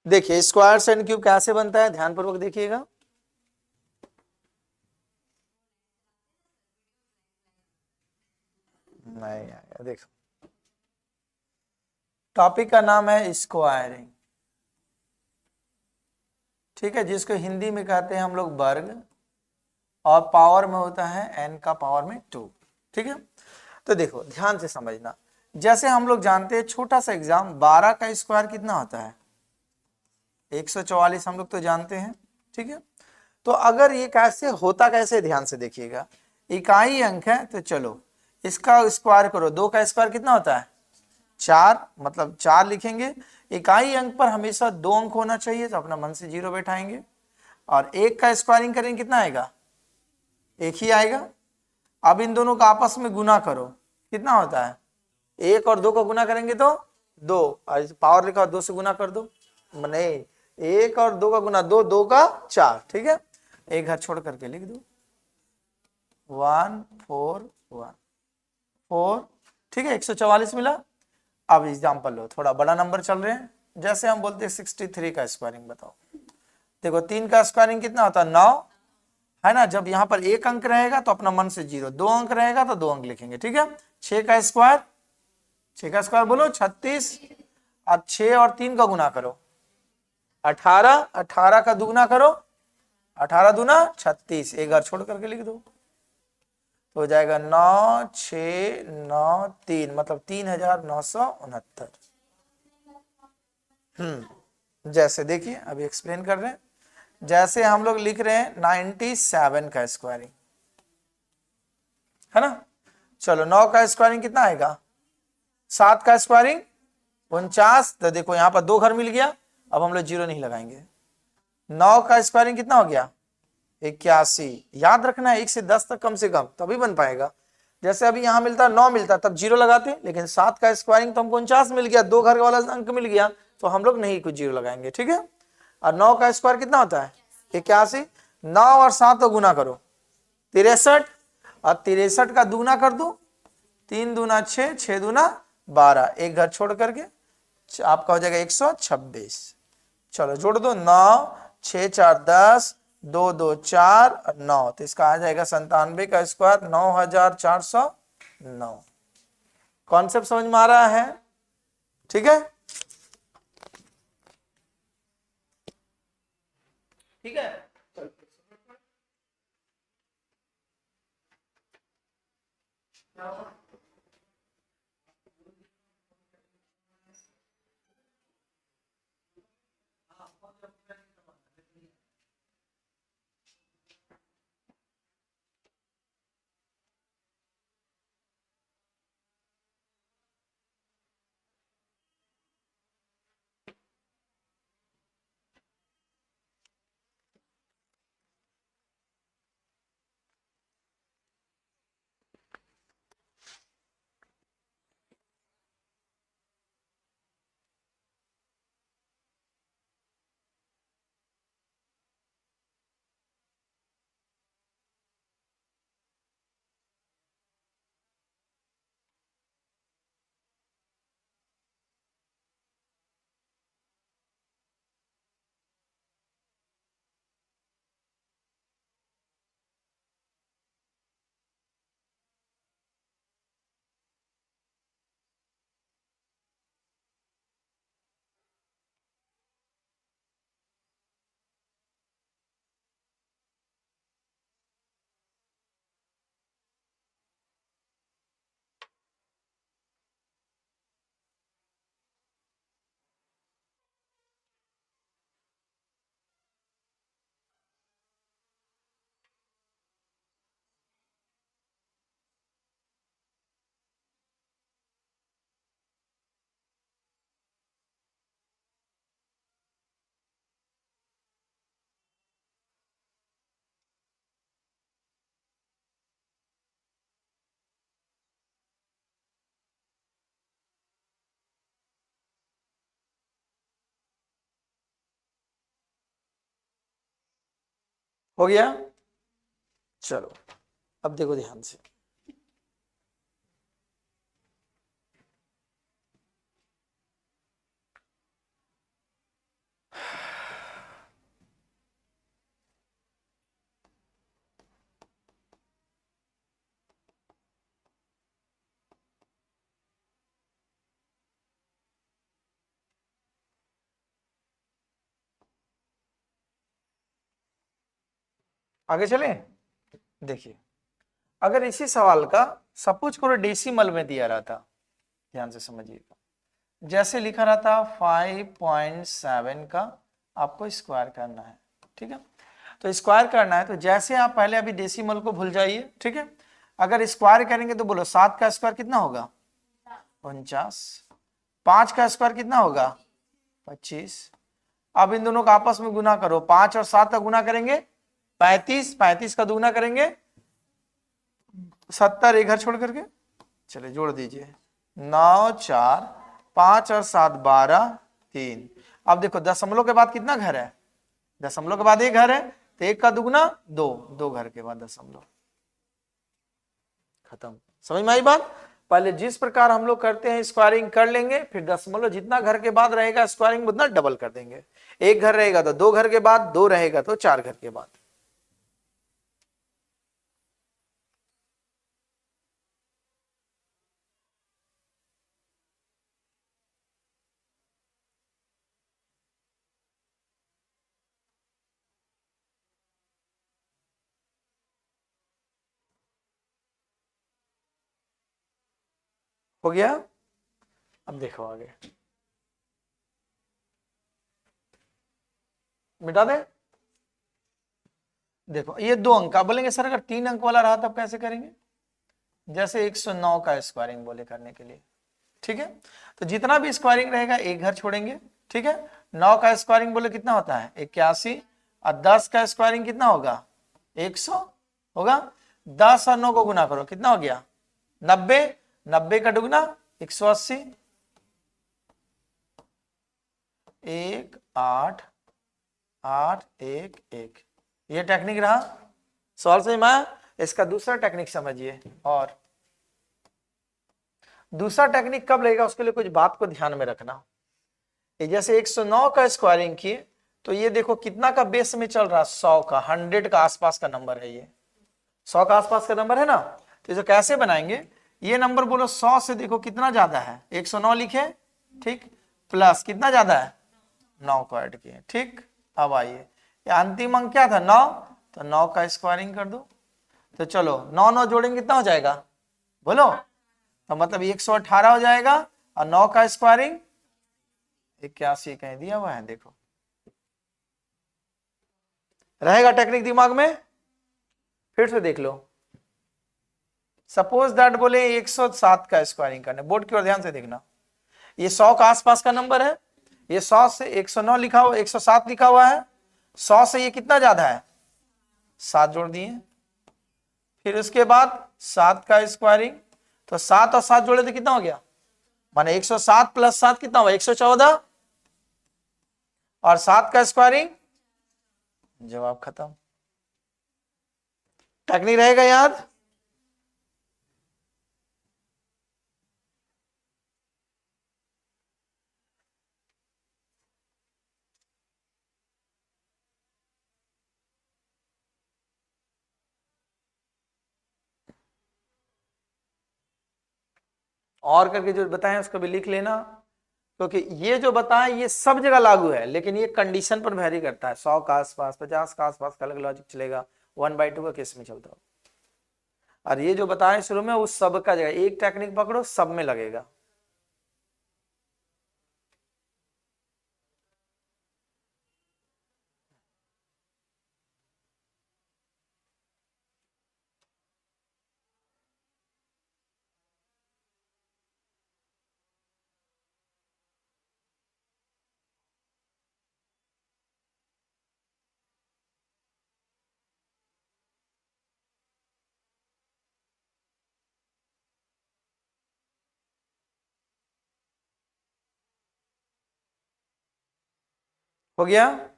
देखिए square sine cube कैसे बनता है, ध्यानपूर्वक देखिएगा। नहीं आया, देखो टॉपिक का नाम है स्क्वायरिंग, ठीक है, जिसको हिंदी में कहते हैं हम लोग वर्ग, और पावर में होता है n का पावर में 2, ठीक है। तो देखो ध्यान से समझना, जैसे हम लोग जानते हैं छोटा सा एग्जाम, 12 का स्क्वायर कितना होता है 144, हम लोग तो जानते हैं, ठीक है। तो अगर ये कैसे होता, कैसे, ध्यान से देखिएगा, इकाई अंक है तो चलो इसका स्क्वायर करो, 2 का स्क्वायर कितना होता है 4, मतलब 4 लिखेंगे। इकाई अंक पर हमेशा 2 अंक होना चाहिए, तो अपना मन से 0 बैठाएंगे, और 1 का स्क्वायरिंग करेंगे कितना आएगा, 1 ही आएगा। अब इन दोनों का आपस में गुना करो, कितना होता है 1 और 2 को गुना करेंगे तो 2, और पावर लिखा 2 से गुना कर दो, नहीं 1 और 2 का गुना 2, 2 का 4, ठीक है। एक घर छोड़ करके लिख दो 1 4 1 4, ठीक है, 144 मिला। अब एग्जाम्पल लो, थोड़ा बड़ा नंबर चल रहे हैं, जैसे हम बोलते हैं 63 का स्क्वायरिंग बताओ। देखो 3 का स्क्वायरिंग कितना होता है 9, है ना। जब यहाँ पर 1 अंक रहेगा तो अपना मन से 0, 2 अंक रहेगा तो 2 अंक लिखेंगे, ठीक है। 6 का स्क्वायर, 6 का स्क्वायर बोलो 36, अब 6 और 3 का गुना करो 18, 18 का दुगुना करो 18 दूना 36, एक बार छोड़ करके लिख दो, तो हो जाएगा 9693, मतलब 3969। जैसे देखिए अभी एक्सप्लेन कर रहे हैं, जैसे हम लोग लिख रहे हैं 97 का स्क्वायरिंग, है ना। चलो 9 का स्क्वायरिंग कितना आएगा, 7 का स्क्वायरिंग 49, तो देखो यहाँ पर 2 घर मिल गया, अब हम लोग 0 नहीं लगाएंगे। 9 का स्क्वायरिंग कितना हो गया 81, याद रखना है 1 से 10 तक कम से कम तभी बन पाएगा। जैसे अभी यहाँ मिलता 9 मिलता तब 0 लगाते, लेकिन 7 का स्क्वायरिंग तो हमको 49 मिल गया, 2 घर वाला अंक मिल गया, तो हम लोग नहीं कुछ 0 लगाएंगे, ठीक है। और 9 का स्क्वायर कितना होता है 81, 9 और 7 को गुना करो 63, और 63 का दुगुना कर दो, 3 दूना 6, 6 दूना 12, एक घर छोड़ करके आपका हो जाएगा 126। चलो जोड़ दो 9 6 4 10, 2 2 4 और 9, तो इसका आ जाएगा 97 का स्क्वायर 9409। कॉन्सेप्ट समझ में आ रहा है, ठीक है, ठीक है। हो गया, चलो अब देखो ध्यान से, आगे चले। देखिए अगर इसी सवाल का सपोज करो डेसिमल में दिया रहा था, ध्यान से समझिएगा, जैसे लिखा रहा था 5.7 का आपको स्क्वायर करना है, ठीक है। तो स्क्वायर करना है तो जैसे आप पहले अभी डेसिमल को भूल जाइए, ठीक है। अगर स्क्वायर करेंगे तो बोलो 7 का स्क्वायर कितना होगा 49, 5 का स्क्वायर कितना होगा 25। अब इन दोनों का आपस में गुना करो, 5 और 7 का गुना करेंगे 35, 35 का दुगुना करेंगे 70, एक घर छोड़ करके चले जोड़ दीजिए, 9 4 5 और 7 12 3। अब देखो दशमलव के बाद कितना घर है, दशमलव के बाद एक घर है, तो एक का दुगुना दो, दो घर के बाद दशमलव, खत्म। समझ में आई बात। पहले जिस प्रकार हम लोग करते हैं स्क्वायरिंग कर लेंगे, फिर दशमलव जितना घर के बाद रहेगा स्क्वायरिंग उतना डबल कर देंगे। एक घर रहेगा तो दो घर के बाद, दो रहेगा तो चार घर के बाद। हो गया। अब देखो आगे, मिटा दे। देखो ये 2 अंक का बोलेंगे सर, अगर 3 अंक वाला रहा तब कैसे करेंगे, जैसे 109 का स्क्वायरिंग बोले करने के लिए, ठीक है। तो जितना भी स्क्वायरिंग रहेगा एक घर छोड़ेंगे, ठीक है। 9 का स्क्वायरिंग बोले कितना होता है 81, और 10 का स्क्वायरिंग कितना होगा 100 होगा। 10 और 9 को गुना करो कितना हो गया 90, 90 का दुगना 180, 1 8 8 1 1। ये टेक्निक रहा, सवाल समझ में आया। इसका दूसरा टेक्निक समझिए, और दूसरा टेक्निक कब लगेगा उसके लिए कुछ बात को ध्यान में रखना। ये जैसे 109 का स्क्वायरिंग किए तो ये देखो कितना का बेस में चल रहा, 100 का, 100 का आसपास का नंबर है, ये 100 का आसपास का नंबर है ना। तो इसे कैसे बनाएंगे, ये नंबर बोलो 100 से देखो कितना ज्यादा है 109 लिखे, ठीक, प्लस कितना ज्यादा है 9 को ऐड किए, ठीक। अब आइए अंतिम अंक क्या था 9, तो 9 का स्क्वायरिंग कर दो। तो चलो 9 9 जोड़ेंगे कितना हो जाएगा बोलो, तो मतलब 118 हो जाएगा, और 9 का स्क्वायरिंग 81 कह दिया हुआ है, देखो रहेगा टेक्निक दिमाग में। फिर से देख लो, सपोज दैट बोले 107 का स्क्वायरिंग करने, बोर्ड की ओर ध्यान से देखना, ये 100 का आसपास का नंबर है, ये 100 से 109 लिखा हुआ 107 लिखा हुआ है, 100 से ये कितना ज्यादा है 7 जोड़ दिए, फिर उसके बाद 7 का स्क्वायरिंग, तो 7 और 7 जोड़े तो कितना हो गया, माने 107 प्लस 7 कितना हुआ 114, और 7 का स्क्वायरिंग, जवाब खत्म। टेक्निक रहेगा याद। और करके जो बताएं उसको भी लिख लेना, क्योंकि ये जो बताएं ये सब जगह लागू है, लेकिन ये कंडीशन पर वेरी करता है। 100 का आसपास 50 का आसपास का अलग लॉजिक चलेगा, 1/2 का केस में चलता हो। और ये जो बताएं शुरू में उस सब का जगह एक टेक्निक पकड़ो, सब में लगेगा। हो गया।